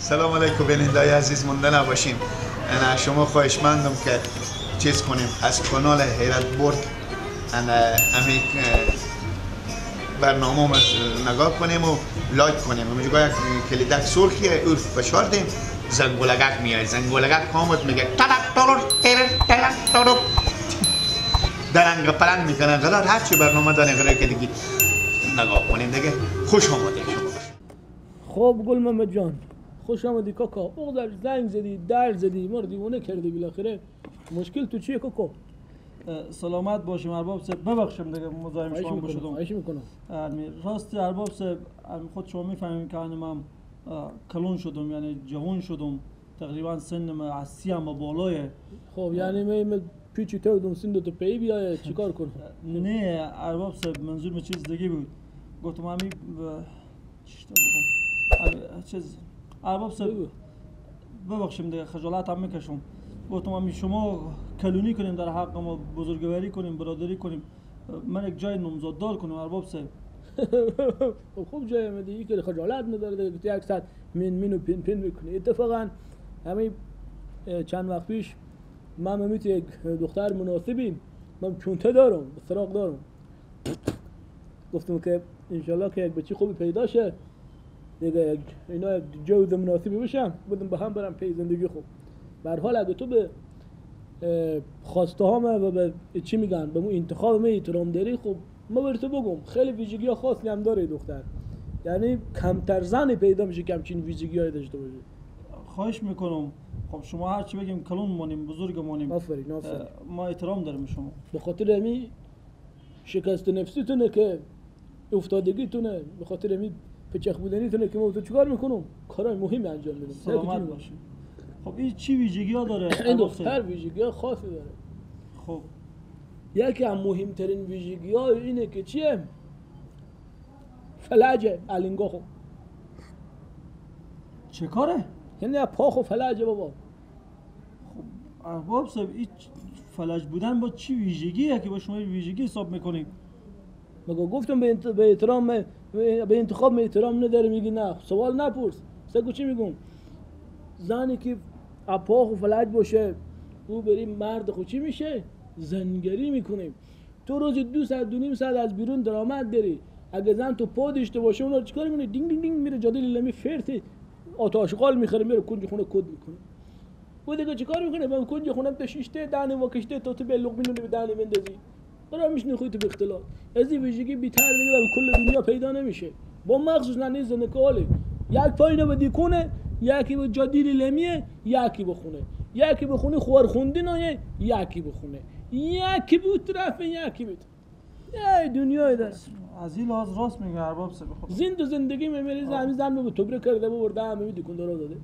سلام علیکم بیننده‌های عزیز، مونده نباشین. انا شما خواهشمندم که چیز کنیم از کانال حیرت برد امی برنامه نگاه کنیم و لایک کنیم. اونجا یک کلیدک سرخیه او فشار دیم، زنگولگک میاد. زنگولگک کامت میگه درنگ پلنگ میکنه. غلط هر چی برنامه داره غلط که دیگه نگاه کنیم دیگه. خوش آمدید شما. خب گل محمد جان، خوش آمدی کاکا. اقدر زنگ زدی، در زدی، ما رو دیوانه کردی. بالاخره مشکل تو چیه کاکا؟ سلامت باشیم ارباب صاحب. ببخشم دیگه مزاحم شما بشدم. خواهش میکنم. راست ارباب صاحب، خود شما میفهمید که من کلون شدم، یعنی جوان شدم. تقریبا سنم از 30 هم بالاه. خب یعنی من پیچی تو دم سن تو پی بیای چیکار کنم؟ نه ارباب صاحب، منظور من چیز دیگه بود. گفتم همین چیز ارباب صاحب ببخشیم دیگه، خجالت هم میکشم. گفتم همین شما کلونی کنیم در حق ما، بزرگواری کنیم، برادری کنیم، من یک جای نامزددار کنیم ارباب صاحب. خوب جای من دیگه که خجالت نداره دیگه. تو یک ساعت منو پین میکنی. اتفاقا همین چند وقت پیش من میت یک دختر مناسبیم، من چونته دارم، سراغ دارم. گفتم که انشالله که یک بچه خوبی پیدا شه دیگه، اینا یک جوز مناسبی بشن، بدم به هم برم پی زندگی خوب. به هر حال اگه تو به خواسته ها و به چی میگن به مو انتخاب می احترام داری، خب ما براتو بگم خیلی ویژگی ها خاصی هم داره دختر. یعنی کمتر زنی پیدا میشه که همچین ویژگی های داشته باشه. خواهش میکنم. خب شما هر چی بگیم کلون مونیم، بزرگ مونیم. آفرین. ما احترام داریم شما. به خاطر همین شکست نفسیتونه که افتادگیتونه، به خاطر همین پچخ بودنیتونه که ما تو چیکار میکنم؟ کارهای مهمی انجام میدم. سلامت باشید. خب این چی ویژگی ها داره؟ این دختر ویژگی ها خاصی داره. خب یکی از مهمترین ویژگی ها اینه که چیه؟ فلجه الینگا. خب چه کاره؟ یعنی پا خو فلجه بابا. خب ارباب صاحب، این فلج بودن با چی ویژگیه که با شما ویژگی حساب میکنیم؟ مگه گفتم به احترام به انتخاب احترام نداره؟ میگی نه. سوال نپرس. سگو چی میگم؟ زنی که پا خو فلج باشه او بریم مرد خو چی میشه؟ زنگری میکنیم. تو روز 2 ساعت 2.5 ساعت از بیرون درآمد داری. اگه زن تو پا داشته باشه اون رو چیکار میکنه؟ دینگ دینگ دینگ میره جاده لیلمی فرته آتاشغال میخره میره کنج خونه کد میکنه. و دیگه چیکار میکنه؟ من کنج خونم تا شیشته دهن واکشته تا تو به لقمه به دهن بندازی. برای میشنی خودت به اختلاط. از این ویژگی بی‌تر دیگه در کل دنیا پیدا نمیشه. با مخصوص نه زنکاله. یک پایینه بدی کنه، یکی به جاده لیلمیه، یکی بخونه. یکی بخونه خوارخوندی نه، یکی بخونه. یکی بود طرف، یکی بود. ای دنیای دست. از این لحاظ راست میگه ارباب صاحب. خب زندگی میمیری زمین زن رو توبره کرده برده همه دکاندارا داده.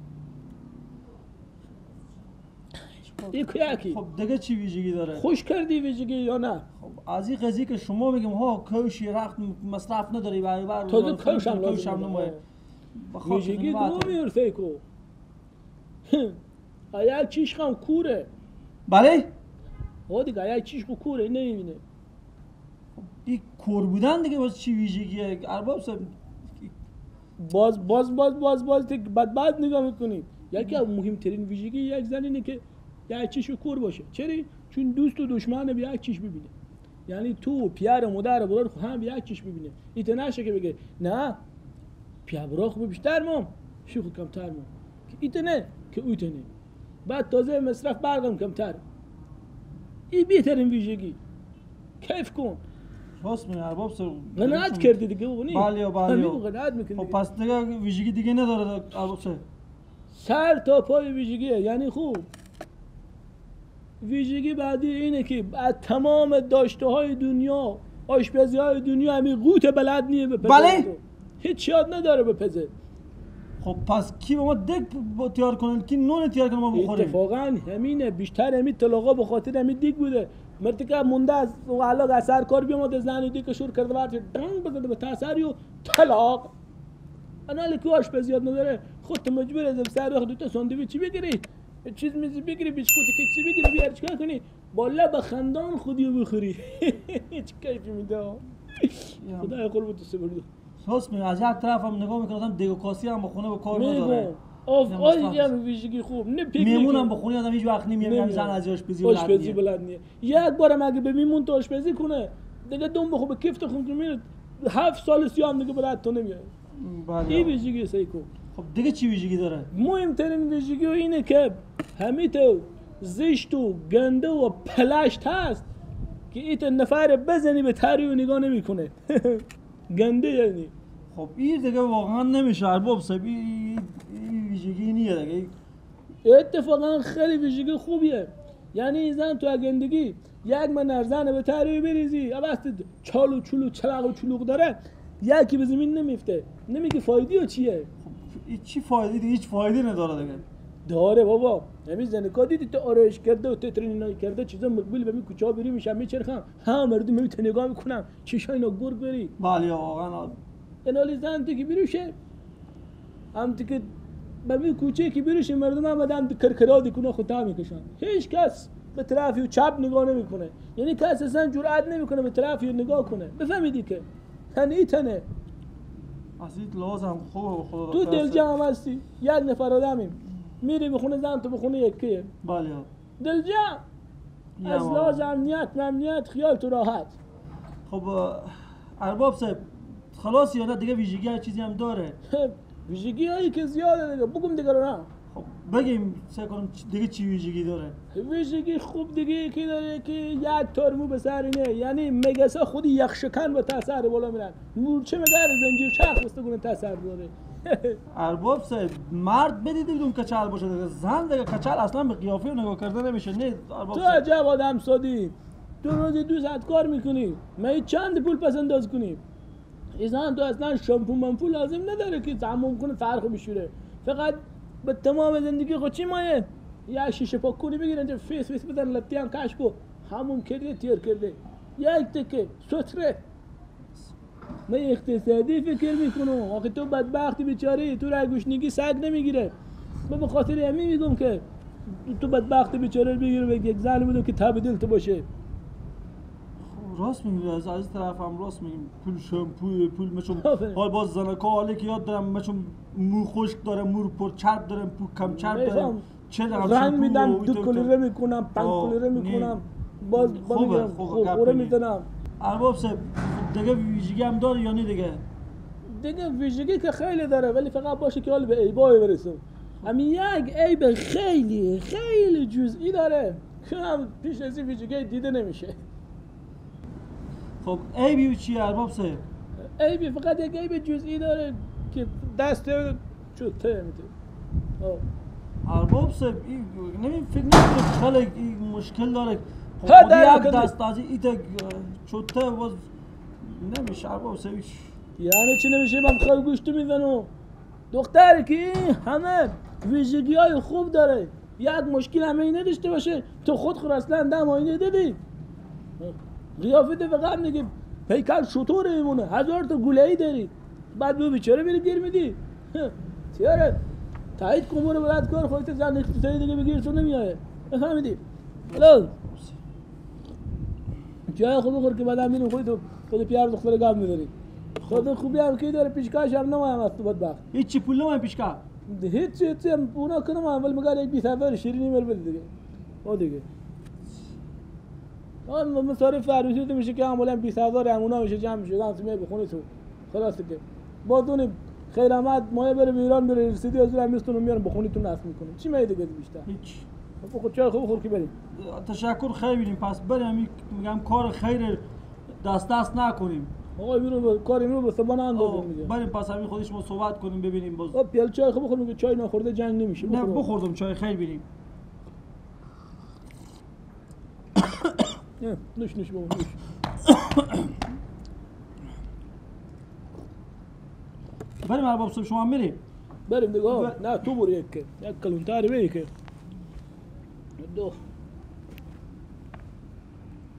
یکی خب دیگه چی ویژگی داره؟ خوش کردی ویژگی یا نه؟ خب از این قضیه که شما میگیم ها کوشی رخت مصرف نداری برای تازه کوشم لازم ویژگی دو میرسه کو. آیا چیش خم کوره؟ بله؟ ها دیگه آیا چیش کو کوره نمیبینه. این کور بودن دیگه باز چی ویژگیه ارباب صاحب؟ باز بعد نگاه میکنید. یکی از مهمترین ویژگی یک زن اینه که یک چیش کور باشه. چرا؟ چون دوست و دشمن به یک چیش ببینه. یعنی تو پیار مادر و برادر هم به یک چیش ببینه. ایت نشه که بگه نه پیا برا خوب بیشتر مام شوخ کمتر مام، که ایت نه که اویت نه. بعد تازه مصرف برقم کمتر. این بهترین ویژگی. کیف کن. راست میگه ارباب صاحب. قناعت کردی دیگه اونی. بله قناعت میکنی. خب پس دیگه ویژگی دیگه نداره ارباب صاحب. سر تا پای ویژگیه. یعنی خوب ویژگی بعدی اینه که از تمام داشته های دنیا، آشپزی های دنیا همین قوت بلد نیه بپزه. بله؟ هیچ یاد نداره بپزه. خب پس کی به ما دیگ تیار کنن؟ کی نون تیار کنه ما بخوریم؟ اتفاقا همینه. بیشتر همین طلاقا به خاطر همین دیگ بوده. مرتی که مونده از علاق اثر کار بیامده زنی دیگه شور کرده برد دنگ بزده به تاثری و طلاق. انا که آشپزی یاد نداره خودت مجبور از سر وقت دو تا ساندویچ بگیری، چیز میزی بگیری، بیسکوت کیکسی بگیری، بیار چیکار کنی؟ بالا به خندان خودی رو بخوری. هیچ کیفی میده. خدای قربت سپرد. راست میگه. از یک طرف هم نگاه میکنم دیگه کاسی هم با خونه به کار نداره. آفرین هم ویژگی خوب نه پیکنیک میمونم بخونی آدم هیچ وقت نمیاد زن از آشپزی بلد نیه یک بارم اگه به میمون تو آشپزی کنه دیگه دوم بخو به کیف خون کنه 7 سال سیام دیگه برات تو نمیاد. این ویژگی سیکو. خب دیگه چی ویژگی داره؟ مهمترین ویژگی اینه که همه تو زشت و گنده و پلشت هست که ایت نفر بزنی به تری و نگاه نمیکنه. گنده یعنی. خب این دیگه واقعا نمیشه ارباب صاحب این ویژگی نیه دیگه. اتفاقا خیلی ویژگی خوبیه. یعنی زن تو گندگی یک من زن به تری بریزی وقتی چالو چلو چلاق و چلوق داره یکی به زمین نمیفته نمیگه فایده چیه. خب چی فایده دیگه؟ هیچ فایده نداره دیگه. داره بابا. همین زن که دیدی تو آرایش کرده و تترینی کرده چیزا مقبل به می کوچا بری میشم میچرخم ها مردم می نگاه میکنم چشای اینا گرگ بری. بله واقعا. اینالی زن تو که بروشه هم تو که به می کوچه که بروشه مردم آمدن کرکرا دیکنه خطا میکشن. هیچ کس به طرفی و چپ نگاه نمیکنه. یعنی کس اصلا جرئت نمیکنه به طرفی نگاه کنه. بفهمیدی که تنی تنه. اصیل لازم خوب خدا. تو دلجام هستی. یک نفر آدمیم. میری بخونه زن تو بخونه یکیه. بله. دلجام. از لحاظ امنیت خیال تو راحت. خب ارباب صاحب خلاص یا نه دیگه ویژگی هر چیزی هم داره؟ ویژگی هایی که زیاده دیگه بگم دیگه رو نه. خب بگیم سعی کنم دیگه چی ویژگی داره؟ ویژگی خوب دیگه که داره که یک ترمو به سر اینه یعنی مگسا خودی یخشکن به تاثر بالا میرن مورچه مگر زنجیر چرخ بستگونه تاثر داره. ارباب صاحب مرد بدید بدون کچل باشه دیگه زن دیگه کچل اصلا به قیافه و نگاه کردن نمیشه. نه ارباب تو عجب آدم سادی تو روزی 2 ساعت کار میکنی من چند پول پس انداز کنی ایزان تو اصلا شامپو منفو لازم نداره که تموم کنه فرخو بشوره فقط به تمام زندگی خود چی مایه یا شیشه پاک کنی بگیرن جو فیس بدن لطیان کش کو همون کرده تیر کرده یک تکه ستره. من اقتصادی فکر میکنم آخه تو بدبختی بیچاره تو را گوشنگی سگ نمیگیره. من به خاطر همین میگم که تو بدبختی بیچاره بگیره و یک زن بودم که تاب دل تو باشه. راست میگی از طرف هم راست میگیم پول شامپو پول مچم حال باز زنکا حالی که یاد دارم مچم مو خشک داره مو پر چرب داره پول کم چرب داره چه رنگ میدم 2 کلره میکنم 5 کلره میکنم باز میگم خوره میزنم. ارباب صاحب دیگه ویژگی هم داره یا نه دیگه ویژگی که خیلی داره ولی فقط باشه که حال به عیبای برسم. همین یک عیب خیلی خیلی جزئی داره که هم پیش از این ویژگی دیده نمیشه. خب عیبی چیه ارباب صاحب؟ عیبی فقط یک عیب جزئی داره که دست چوته میده. ارباب صاحب این فکر نمیکنم خیلی مشکل داره. خود یک دست از این چوته باز نمیشه ارباب صاحب. یعنی چی نمیشه؟ من خیلی گوشت میزنم دختر که همه ویژگی های خوب داره یک مشکل همه نداشته باشه تو خود اصلا دم آینه دیدی قیافت فقط نگه پیکر شطوره ایمونه 1000 تا گله‌ای داری بعد به بیچاره میری گیر میدی چیاره تایید کمور بلد کار خودت زن اقتصادی دیگه بگیر تو نمیایه بفهمیدی؟ حالا جای خوب بخور که بعد هم میریم خود پیار دختر گام میداری خود خوبی هم که داره پیشکاش هم نمایم از تو بدبخت هیچی پول نمایم پیشکا هیچی هم اونا کنم اول مگر یک 20,000 شیرینی مر بده دیگه او دیگه آن مصارف عروسی تو میشه که عمولا 20,000 همونا میشه جمع میشه گام تو بخونی تو خلاص که بازون خیر آمد مایه بره به ایران بره رسیدی از اون میستون میارن بخونی تو نصب میکنه چی میاد دیگه بیشتر هیچ. خب چای خوب بخور که بریم. تشکر خیلی بینیم پس بریم میگم کار خیر دست نکنیم. آقا میرو کاری میرو به سبان اندازیم میگه. بریم پس همین خودش ما صحبت کنیم ببینیم باز. پیاله چای خوب بخور میگه چای نخورده جنگ نمیشه. نه بخوردم چای خیلی بینیم. نوش بابا نوش. بریم ارباب صاحب شما میریم. بریم دیگه نه تو برو یک کلونتاری بگی که دو